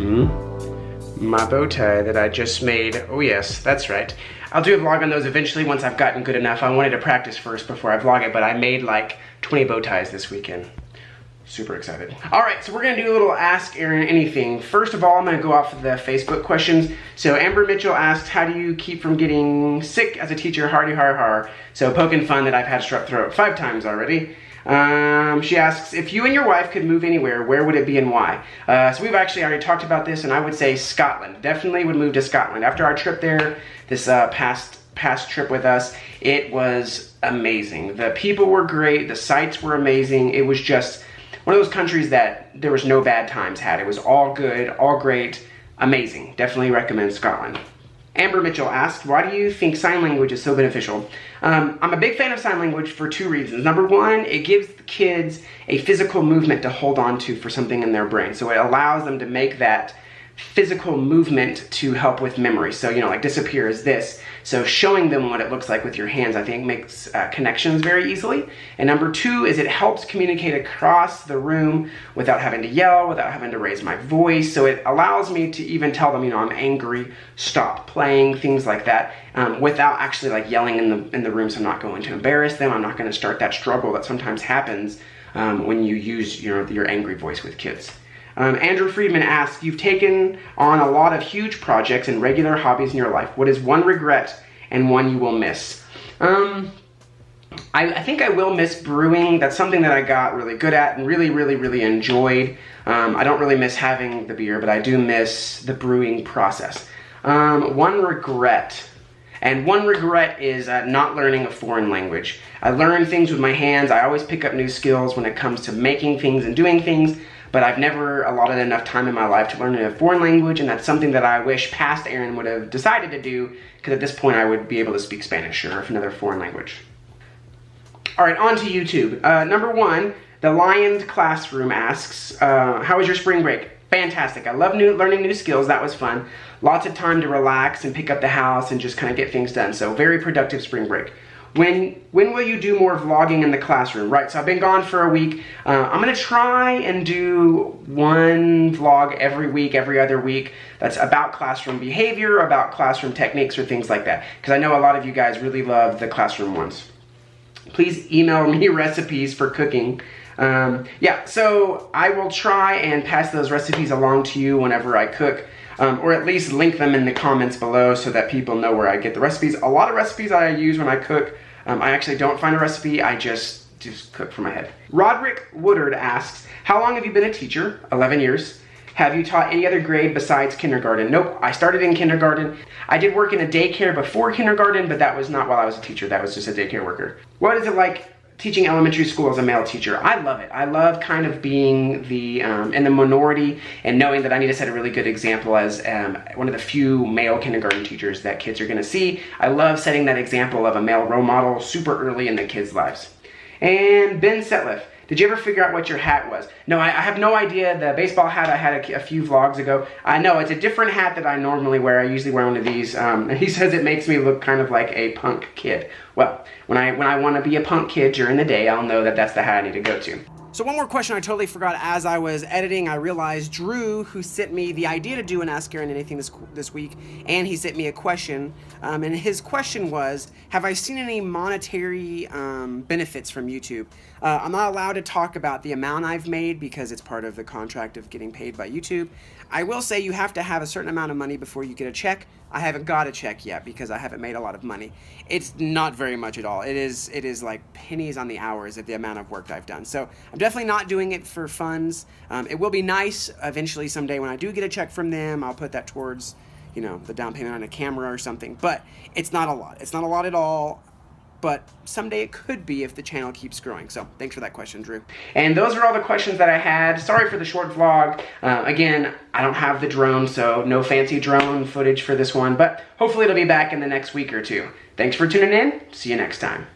My bow tie that I just made. Oh yes, that's right. I'll do a vlog on those eventually once I've gotten good enough. I wanted to practice first before I vlog it, but I made like 20 bow ties this weekend. Super excited. All right, so we're gonna do a little Ask Aaron Anything. First of all, I'm gonna go off of the Facebook questions. So Amber Mitchell asked, how do you keep from getting sick as a teacher? Hardy har har. So poking fun that I've had strep throat 5 times already. She asks, if you and your wife could move anywhere, where would it be and why? So we've actually already talked about this, and I would say Scotland. Definitely would move to Scotland. After our trip there, this past trip with us, it was amazing. The people were great, the sights were amazing. It was just one of those countries that there was no bad times had. It was all good, all great, amazing. Definitely recommend Scotland. Amber Mitchell asked, why do you think sign language is so beneficial? I'm a big fan of sign language for 2 reasons. Number one, it gives the kids a physical movement to hold on to for something in their brain. So it allows them to make that physical movement to help with memory. So, you know, like disappear is this. So showing them what it looks like with your hands, I think makes connections very easily. And number 2 is it helps communicate across the room without having to yell, without having to raise my voice. So it allows me to even tell them, you know, I'm angry, stop playing, things like that, without actually like yelling in the room. So I'm not going to embarrass them. I'm not going to start that struggle that sometimes happens when you use your angry voice with kids. Andrew Friedman asks, you've taken on a lot of huge projects and regular hobbies in your life. What is one regret and one you will miss? I think I will miss brewing. That's something that I got really good at and really enjoyed. I don't really miss having the beer, but I do miss the brewing process. One regret is not learning a foreign language. I learn things with my hands. I always pick up new skills when it comes to making things and doing things, but I've never allotted enough time in my life to learn a foreign language, and that's something that I wish past Aaron would have decided to do, because at this point I would be able to speak Spanish or another foreign language. All right, on to YouTube. Number 1, the Lions Classroom asks, how was your spring break? Fantastic. I love learning new skills. That was fun. Lots of time to relax and pick up the house and just kind of get things done. So very productive spring break. When will you do more vlogging in the classroom? Right, so I've been gone for a week. I'm gonna try and do 1 vlog every week, every other week. That's about classroom behavior, about classroom techniques or things like that. Because I know a lot of you guys really love the classroom ones. Please email me recipes for cooking. Yeah, so I will try and pass those recipes along to you whenever I cook. Or at least link them in the comments below so that people know where I get the recipes. A lot of recipes I use when I cook, I actually don't find a recipe, I just cook from my head. Roderick Woodard asks, how long have you been a teacher? 11 years. Have you taught any other grade besides kindergarten? Nope, I started in kindergarten. I did work in a daycare before kindergarten, but that was not while I was a teacher, that was just a daycare worker. What is it like teaching elementary school as a male teacher? I love it. I love kind of being in the minority and knowing that I need to set a really good example as one of the few male kindergarten teachers that kids are gonna see. I love setting that example of a male role model super early in the kids' lives. And Ben Setliff, did you ever figure out what your hat was? No, I have no idea. The baseball hat I had a few vlogs ago. I know it's a different hat that I normally wear. I usually wear one of these. He says it makes me look kind of like a punk kid. Well, when I want to be a punk kid during the day, I'll know that that's the hat I need to go to. So one more question I totally forgot as I was editing. I realized Drew, who sent me the idea to do an Ask Aaron Anything this week, and he sent me a question. And his question was, have I seen any monetary benefits from YouTube? I'm not allowed to talk about the amount I've made because it's part of the contract of getting paid by YouTube. I will say you have to have a certain amount of money before you get a check. I haven't got a check yet because I haven't made a lot of money. It's not very much at all. It is like pennies on the hours of the amount of work I've done. So I'm definitely not doing it for funds. It will be nice eventually someday when I do get a check from them. I'll put that towards, you know, the down payment on a camera or something. But it's not a lot. It's not a lot at all. But someday it could be if the channel keeps growing. So thanks for that question, Drew. And those are all the questions that I had. Sorry for the short vlog. Again, I don't have the drone, so no fancy drone footage for this one, but hopefully it'll be back in the next week or 2. Thanks for tuning in. See you next time.